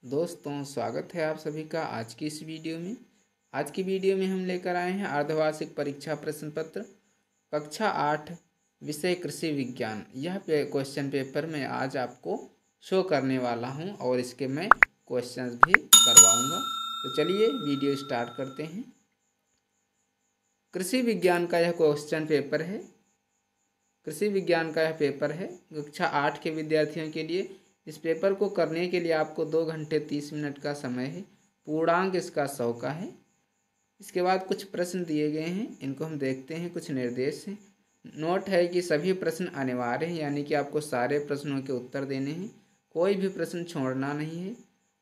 दोस्तों, स्वागत है आप सभी का आज की इस वीडियो में। आज की वीडियो में हम लेकर आए हैं अर्धवार्षिक परीक्षा प्रश्न पत्र कक्षा 8 विषय कृषि विज्ञान। यह क्वेश्चन पेपर मैं आज आपको शो करने वाला हूं और इसके मैं क्वेश्चंस भी करवाऊंगा। तो चलिए वीडियो स्टार्ट करते हैं। कृषि विज्ञान का यह क्वेश्चन पेपर है। कृषि विज्ञान का यह पेपर है कक्षा 8 के विद्यार्थियों के लिए। इस पेपर को करने के लिए आपको 2 घंटे 30 मिनट का समय है। पूर्णांक इसका 100 का है। इसके बाद कुछ प्रश्न दिए गए हैं, इनको हम देखते हैं। कुछ निर्देश हैं। नोट है कि सभी प्रश्न अनिवार्य हैं, यानी कि आपको सारे प्रश्नों के उत्तर देने हैं, कोई भी प्रश्न छोड़ना नहीं है।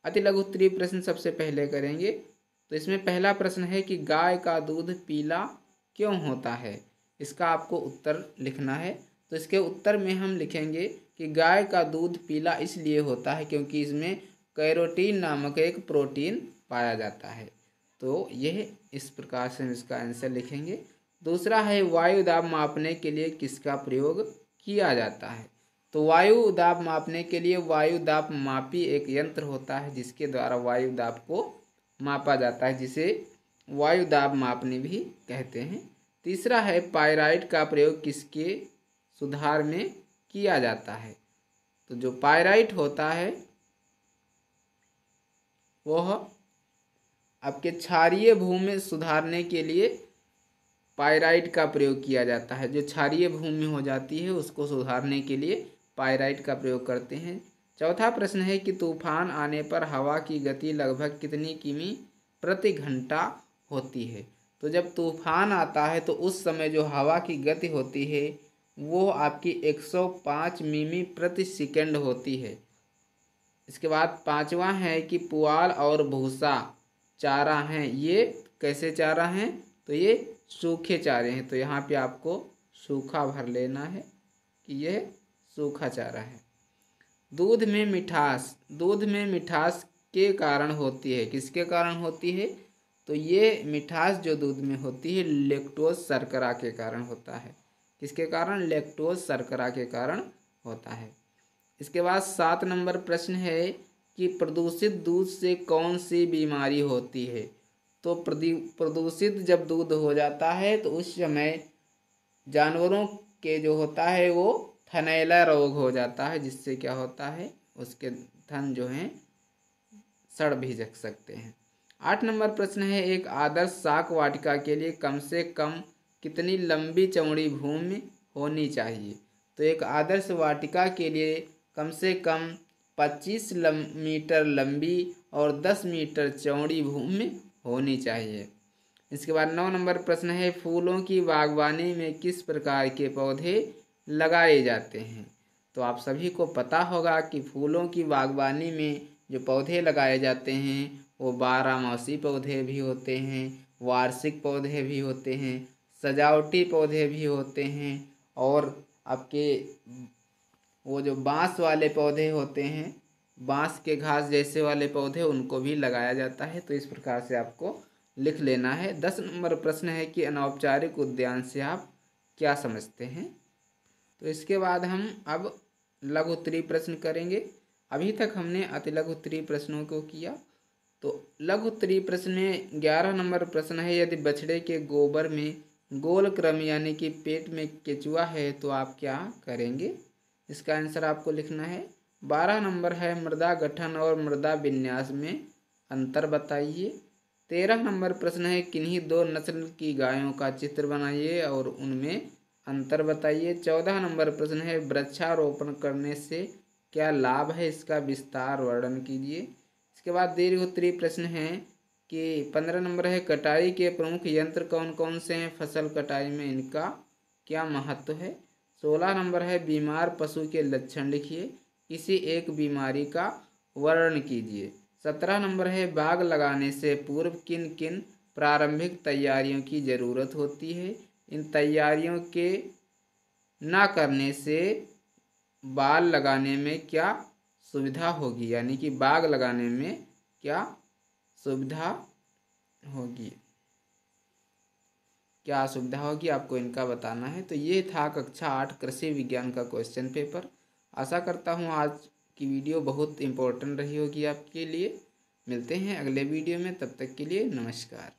अति लघु उत्तरीय प्रश्न सबसे पहले करेंगे। तो इसमें पहला प्रश्न है कि गाय का दूध पीला क्यों होता है। इसका आपको उत्तर लिखना है। तो इसके उत्तर में हम लिखेंगे कि गाय का दूध पीला इसलिए होता है क्योंकि इसमें कैरोटीन नामक एक प्रोटीन पाया जाता है। तो यह इस प्रकार से हम इसका आंसर लिखेंगे। दूसरा है वायु दाब मापने के लिए किसका प्रयोग किया जाता है। तो वायु दाब मापने के लिए वायु दाब मापी एक यंत्र होता है जिसके द्वारा वायु दाब को मापा जाता है, जिसे वायु दाब मापने भी कहते हैं। तीसरा है पायराइट का प्रयोग किसके सुधार में किया जाता है। तो जो पायराइट होता है वह आपके क्षारीय भूमि सुधारने के लिए पायराइट का प्रयोग किया जाता है। जो क्षारीय भूमि हो जाती है उसको सुधारने के लिए पायराइट का प्रयोग करते हैं। चौथा प्रश्न है कि तूफान आने पर हवा की गति लगभग कितनी किमी प्रति घंटा होती है। तो जब तूफान आता है तो उस समय जो हवा की गति होती है वो आपकी 105 मिमी प्रति सेकंड होती है। इसके बाद पांचवा है कि पुआल और भूसा चारा हैं। ये कैसे चारा हैं, तो ये सूखे चारे हैं। तो यहाँ पे आपको सूखा भर लेना है कि यह सूखा चारा है। दूध में मिठास के कारण होती है। किसके कारण होती है, तो ये मिठास जो दूध में होती है लैक्टोज शर्करा के कारण होता है। किसके कारण, लैक्टोज शर्करा के कारण होता है। इसके बाद 7 नंबर प्रश्न है कि प्रदूषित दूध से कौन सी बीमारी होती है। तो प्रदूषित जब दूध हो जाता है तो उस समय जानवरों के जो होता है वो थनैला रोग हो जाता है, जिससे क्या होता है उसके थन जो हैं सड़ भी जग सकते हैं। 8 नंबर प्रश्न है एक आदर्श शाक वाटिका के लिए कम से कम कितनी लंबी चौड़ी भूमि होनी चाहिए। तो एक आदर्श वाटिका के लिए कम से कम 25 मीटर लंबी और 10 मीटर चौड़ी भूमि होनी चाहिए। इसके बाद 9 नंबर प्रश्न है फूलों की बागवानी में किस प्रकार के पौधे लगाए जाते हैं। तो आप सभी को पता होगा कि फूलों की बागवानी में जो पौधे लगाए जाते हैं वो 12मासी पौधे भी होते हैं, वार्षिक पौधे भी होते हैं, सजावटी पौधे भी होते हैं, और आपके वो जो बांस वाले पौधे होते हैं, बांस के घास जैसे वाले पौधे, उनको भी लगाया जाता है। तो इस प्रकार से आपको लिख लेना है। 10 नंबर प्रश्न है कि अनौपचारिक उद्यान से आप क्या समझते हैं। तो इसके बाद हम अब लघु उत्तरीय प्रश्न करेंगे। अभी तक हमने अति लघु उत्तरीय प्रश्नों को किया। तो लघु उत्तरीय प्रश्न में 11 नंबर प्रश्न है यदि बछड़े के गोबर में गोल क्रम यानी कि पेट में केचुआ है तो आप क्या करेंगे। इसका आंसर आपको लिखना है। 12 नंबर है मृदा गठन और मृदा विन्यास में अंतर बताइए। 13 नंबर प्रश्न है किन्हीं 2 नस्ल की गायों का चित्र बनाइए और उनमें अंतर बताइए। 14 नंबर प्रश्न है वृक्षारोपण करने से क्या लाभ है, इसका विस्तार वर्णन कीजिए। इसके बाद दीर्घ उत्तरीय प्रश्न है कि 15 नंबर है कटाई के प्रमुख यंत्र कौन कौन से हैं, फसल कटाई में इनका क्या महत्व है। 16 नंबर है बीमार पशु के लक्षण लिखिए, किसी एक बीमारी का वर्णन कीजिए। 17 नंबर है बाग लगाने से पूर्व किन किन प्रारंभिक तैयारियों की ज़रूरत होती है। इन तैयारियों के ना करने से बाग लगाने में क्या सुविधा होगी, यानी कि बाग लगाने में क्या सुविधा होगी, क्या सुविधा होगी, आपको इनका बताना है। तो ये था कक्षा 8 कृषि विज्ञान का क्वेश्चन पेपर। आशा करता हूँ आज की वीडियो बहुत इम्पोर्टेंट रही होगी आपके लिए। मिलते हैं अगले वीडियो में, तब तक के लिए नमस्कार।